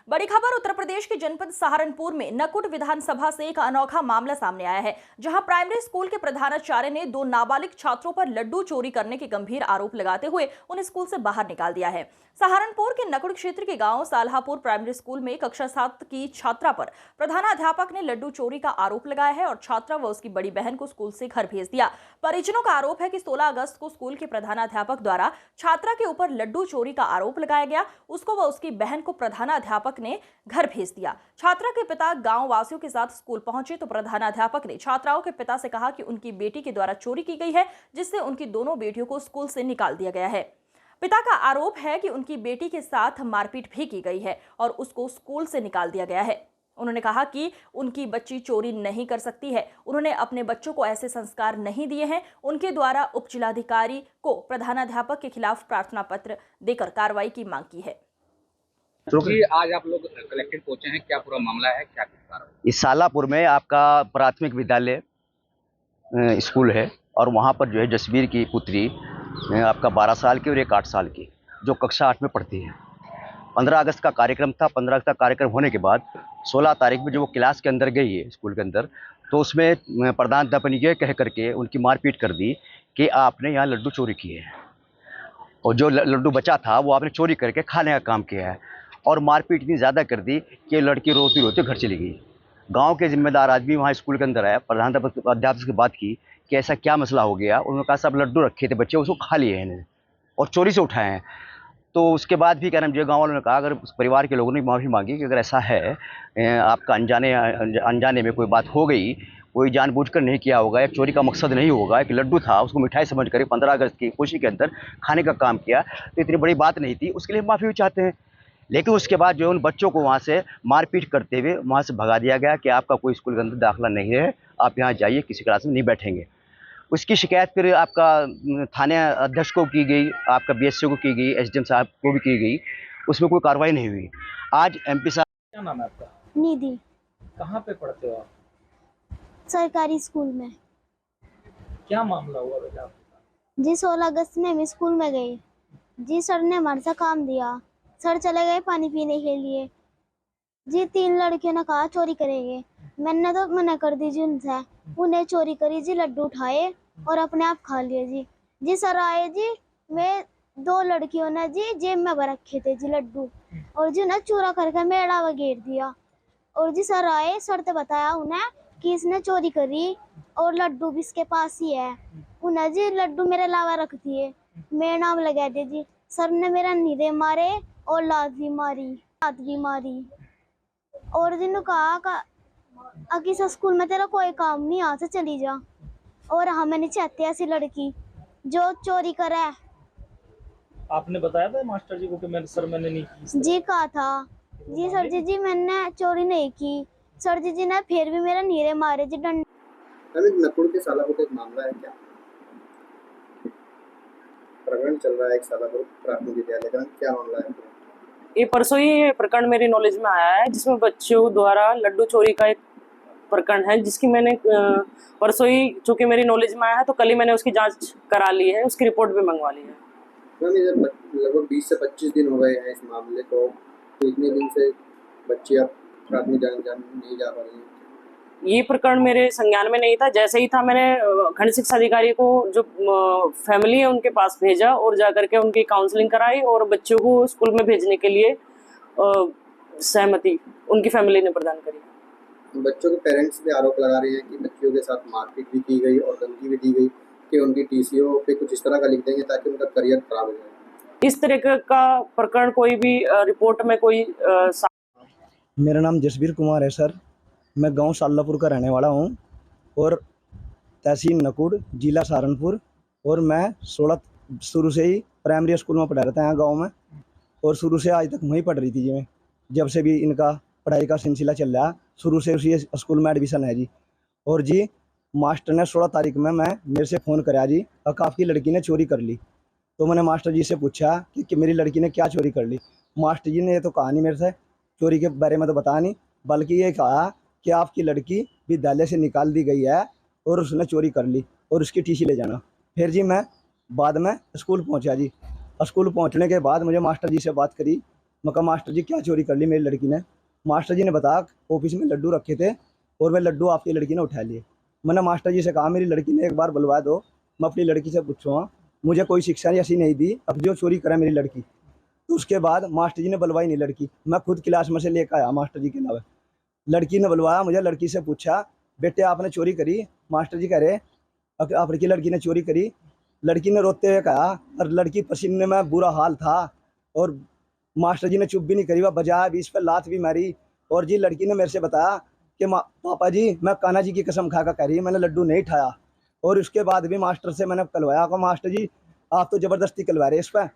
बड़ी खबर उत्तर प्रदेश के जनपद सहारनपुर में नकुट विधानसभा से एक अनोखा मामला सामने आया है, जहां प्राइमरी स्कूल के प्रधानाचार्य ने दो नाबालिग छात्रों पर लड्डू चोरी करने के गंभीर आरोप लगाते हुए उन्हें स्कूल से बाहर निकाल दिया है। सहारनपुर के नकुट क्षेत्र के गांव साल्हापुर प्राइमरी स्कूल में कक्षा 7 की छात्रा पर प्रधानाध्यापक ने लड्डू चोरी का आरोप लगाया है और छात्रा व उसकी बड़ी बहन को स्कूल से घर भेज दिया। परिजनों का आरोप है कि 16 अगस्त को स्कूल के प्रधानाध्यापक द्वारा छात्रा के ऊपर लड्डू चोरी का आरोप लगाया गया। उसको व उसकी बहन को प्रधानाध्यापक ने घर भेज दिया। छात्रा के पिता गांव वासियों के साथ स्कूल पहुंचे तो प्रधानाध्यापक ने छात्राओं के पिता से कहा कि उनकी बेटी के द्वारा चोरी की गई है, जिससे उनकी दोनों बेटियों को स्कूल से निकाल दिया गया है। पिता का आरोप है कि उनकी बेटी के साथ मारपीट भी की गई है और उसको स्कूल से निकाल दिया गया है। उन्होंने कहा कि उनकी बच्ची चोरी नहीं कर सकती है। उन्होंने अपने बच्चों को ऐसे संस्कार नहीं दिए हैं। उनके द्वारा उप जिलाधिकारी को प्रधानाध्यापक के खिलाफ प्रार्थना पत्र देकर कार्रवाई की मांग की है। जी, आज आप लोग कलेक्टेड पहुंचे हैं, क्या पूरा मामला है, क्या कार्रवाई? इस सालापुर में आपका प्राथमिक विद्यालय स्कूल है और वहाँ पर जो है जसबीर की पुत्री आपका 12 साल की और एक 8 साल की, जो कक्षा 8 में पढ़ती है। 15 अगस्त का कार्यक्रम था। 15 अगस्त का कार्यक्रम होने के बाद 16 तारीख में जो वो क्लास के अंदर गई है स्कूल के अंदर, तो उसमें प्रधानाध्यापक ने ये कह करके उनकी मारपीट कर दी कि आपने यहाँ लड्डू चोरी किए हैं और जो लड्डू बचा था वो आपने चोरी करके खाने का काम किया है। और मारपीट इतनी ज़्यादा कर दी कि लड़की रोती रोती घर चली गई। गांव के जिम्मेदार आदमी वहाँ स्कूल के अंदर आया, प्रधानाध्यापक से बात की कि ऐसा क्या मसला हो गया। उन्होंने कहा सब लड्डू रखे थे बच्चे, उसको खा लिए हैं इन्हें और चोरी से उठाए हैं। तो उसके बाद भी कह रहे हैं, गाँव वालों ने कहा, अगर उस परिवार के लोगों ने माफ़ी मांगी कि अगर ऐसा है आपका अनजाने में कोई बात हो गई, कोई जानबूझकर नहीं किया होगा, एक चोरी का मकसद नहीं होगा, एक लड्डू था उसको मिठाई समझ कर 15 अगस्त की खुशी के अंदर खाने का काम किया, तो इतनी बड़ी बात नहीं थी, उसके लिए माफ़ी भी चाहते हैं। लेकिन उसके बाद जो उन बच्चों को वहाँ से मारपीट करते हुए वहाँ से भगा दिया गया कि आपका कोई स्कूल के अंदर दाखिला नहीं है, आप यहाँ जाइए, किसी क्लास में नहीं बैठेंगे। उसकी शिकायत फिर आपका थाने अध्यक्ष को की गई, आपका बीएससी को की गई, एसडीएम साहब को भी की गई, उसमें कोई कार्रवाई नहीं हुई। आज एमपी साहब। क्या नाम है आपका? निधि। कहाँ पे पढ़ते हो आप? सरकारी स्कूल में। क्या मामला हुआ बेटा आपके साथ? जी 16 अगस्त में हम स्कूल में गए जी, सर ने हमारे से काम दिया। सर चले गए पानी पीने के लिए जी। 3 लड़कियों ने कहा चोरी करेंगे, मैंने तो मना कर दी जी उनसे। उन्हें चोरी करी जी, लड्डू उठाए और अपने आप खा लिए जी। जी सर आए जी, वे 2 लड़कियों ने जी जेब में भर रखे थे जी लड्डू, और जी उन्हें चूरा करके मेड़ा वगैर दिया। और जी सर आए, सर ने बताया उन्हें कि इसने चोरी करी और लड्डू भी इसके पास ही है। उन्हें जी लड्डू मेरे अलावा रख दिए, मेरा नाम लगा दे जी। सर ने मेरा नीरे मारे और लात भी मारी और जी ने कहा कि इस स्कूल में तेरा कोई काम नहीं, यहाँ से चली जा। और हमें नहीं चाहते ऐसी लड़की जो चोरी करे। आपने बताया था मास्टर जी को कि मैंने नहीं की? जी कहा था जी सर जी मैंने चोरी नहीं की। सर जी ने फिर भी मेरा नीरे मारे जी, डंडे। नकुड़ के सालापुर का एक मामला है, क्या प्रकरण चल रहा है? एक सालापुर प्राथमिक विद्यालय का क्या मामला है? ये परसों ही प्रकरण मेरी नॉलेज में आया है, जिसमें बच्चों द्वारा लड्डू चोरी का एक प्रकरण है, जिसकी मैंने परसों ही, चूंकि मेरी नॉलेज में आया है तो कल ही मैंने उसकी जांच करा ली है, उसकी रिपोर्ट भी मंगवा ली है। लगभग 20 से 25 दिन हो गए हैं इस मामले को, तो इतने दिन से बच्ची अब प्राथमिक नहीं जा पा रही है। ये प्रकरण मेरे संज्ञान में नहीं था। जैसे ही था मैंने खंड शिक्षा अधिकारी को, जो फैमिली है उनके पास भेजा और जाकर के उनकी काउंसलिंग कराई और बच्चों को स्कूल में भेजने के लिए सहमति उनकी फैमिली ने प्रदान करी। बच्चों के पेरेंट्स भी आरोप लगा रहे हैं कि बच्चियों के साथ मारपीट भी की गई और धमकी भी दी गई कि उनकी टीसीओ पे कुछ इस तरह का लिख देंगे ताकि उनका करियर खराब हो जाए। इस तरह का प्रकरण कोई भी रिपोर्ट में कोई मेरा नाम जसबीर कुमार है सर, मैं गांव साल्लापुर का रहने वाला हूं और तहसील नकुड़, जिला सहारनपुर। और मैं 16 शुरू से ही प्राइमरी स्कूल में पढ़ा रहता है यहाँ गाँव में, और शुरू से आज तक वहीं पढ़ रही थी जी मैं। जब से भी इनका पढ़ाई का सिलसिला चल रहा, शुरू से उसी स्कूल में एडमिशन है जी। और जी मास्टर ने 16 तारीख में मेरे से फ़ोन कराया जी, आपकी लड़की ने चोरी कर ली। तो मैंने मास्टर जी से पूछा कि मेरी लड़की ने क्या चोरी कर ली। मास्टर जी ने ये तो कहा नहीं मेरे से, चोरी के बारे में तो बताया नहीं, बल्कि ये कहा कि आपकी लड़की विद्यालय से निकाल दी गई है और उसने चोरी कर ली और उसकी टीसी ले जाना। फिर जी मैं बाद में स्कूल पहुंचा जी। स्कूल पहुंचने के बाद मुझे मास्टर जी से बात करी मैं कहा मास्टर जी क्या चोरी कर ली मेरी लड़की ने। मास्टर जी ने बताया ऑफिस में लड्डू रखे थे और वे लड्डू आपकी लड़की ने उठा लिए। मैंने मास्टर जी से कहा मेरी लड़की ने एक बार बुलवा दो, मैं अपनी लड़की से पूछूँगा, मुझे कोई शिक्षा ऐसी नहीं दी अब जो चोरी करे मेरी लड़की। तो उसके बाद मास्टर जी ने बुलवाई नहीं लड़की, मैं खुद क्लास में से लेकर आया मास्टर जी के अलावा। लड़की ने बुलवाया मुझे, लड़की से पूछा बेटे आपने चोरी करी? मास्टर जी कह रहे आपकी लड़की ने चोरी करी। लड़की ने रोते हुए कहा, और लड़की पसीने में बुरा हाल था और मास्टर जी ने चुप भी नहीं करी, वह बजाया भी, इस पर लात भी मारी। और जी लड़की ने मेरे से बताया कि पापा जी मैं कान्हा जी की कसम खा कर कह रही मैंने लड्डू नहीं उठाया। और उसके बाद भी मास्टर से मैंने कलवाया कि मास्टर जी आप तो ज़बरदस्ती कलवा रहे इस पर।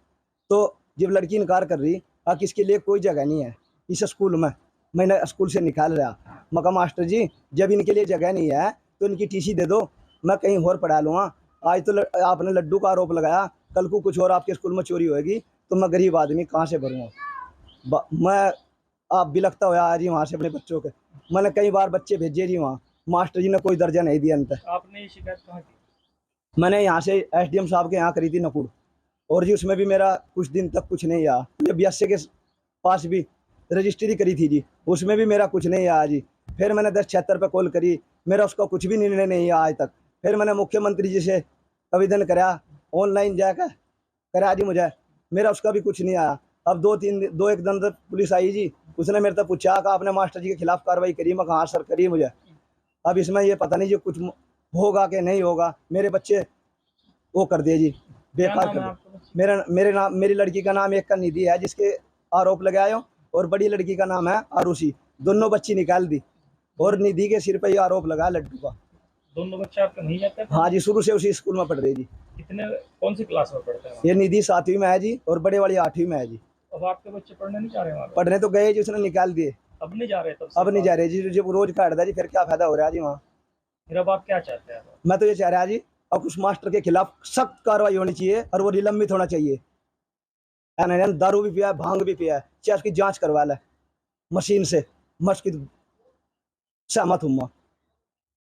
तो जब लड़की इनकार कर रही कि इसके लिए कोई जगह नहीं है इस स्कूल में, मैंने स्कूल से निकाल रहा। मैं कहा मास्टर जी जब इनके लिए जगह नहीं है तो इनकी टीसी दे दो, मैं कहीं और पढ़ा लूँगा। आज तो आपने लड्डू का आरोप लगाया, कल को कुछ और आपके स्कूल में चोरी होएगी तो मैं गरीब आदमी कहाँ से भरूँगा। मैं आप बिलखता हुआ आज ही वहाँ से अपने बच्चों के, मैंने कई बार बच्चे भेजे जी वहाँ, मास्टर जी ने कोई दर्जा नहीं दिया अंत। आपने ये शिकायत कहाँ की? मैंने यहाँ से एसडीएम साहब के यहाँ करी थी नकुड़, और जी उसमें भी मेरा कुछ दिन तक कुछ नहीं आया। जब बीएसए के पास भी रजिस्ट्री करी थी जी, उसमें भी मेरा कुछ नहीं आया जी। फिर मैंने 1076 पे कॉल करी, मेरा उसका कुछ भी निर्णय नहीं आया आज तक। फिर मैंने मुख्यमंत्री जी से आवेदन कराया, ऑनलाइन जाकर कराया जी, मुझे मेरा उसका भी कुछ नहीं आया। अब दो एक दिन तक पुलिस आई जी, उसने मेरे से पूछा कि आपने मास्टर जी के खिलाफ कार्रवाई करी? मैं कहा सर करी मुझे। अब इसमें ये पता नहीं जी कुछ होगा कि नहीं होगा, मेरे बच्चे वो कर दिए जी, बेकार कर दिए। मेरी लड़की का नाम एक का निधि है जिसके आरोप लगाए हो, और बड़ी लड़की का नाम है आरुषि, दोनों बच्ची निकाल दी और निधि के सिर पे ये आरोप लगा लड्डू का। दोनों बच्चे आपके नहीं जाते थे? हाँ जी, शुरू से उसी स्कूल में पढ़ रही जी। कितने कौन सी क्लास में पढ़ते हैं? ये निधि 7वीं में है जी और बड़े वाली 8वीं में है जी। अब आपके बच्चे पढ़ने नहीं जा रहे वहाँ पे? पढ़ने तो गए जी, उसने निकाल दिए, अब नहीं जा रहे? तब से अब नहीं जा रहे जी, जब रोज काटता जी फिर क्या फायदा हो रहा है जी वहाँ। मेरा बाप क्या चाहते हैं? मैं तो ये चाह रहा जी अब उस मास्टर के खिलाफ सख्त कार्रवाई होनी चाहिए और वो निलंबित होना चाहिए। दारू भी पिया है, भांग भी पिया है, चाहे उसकी जांच करवा ले मशीन से, मैं उसकी सहमत हूँ।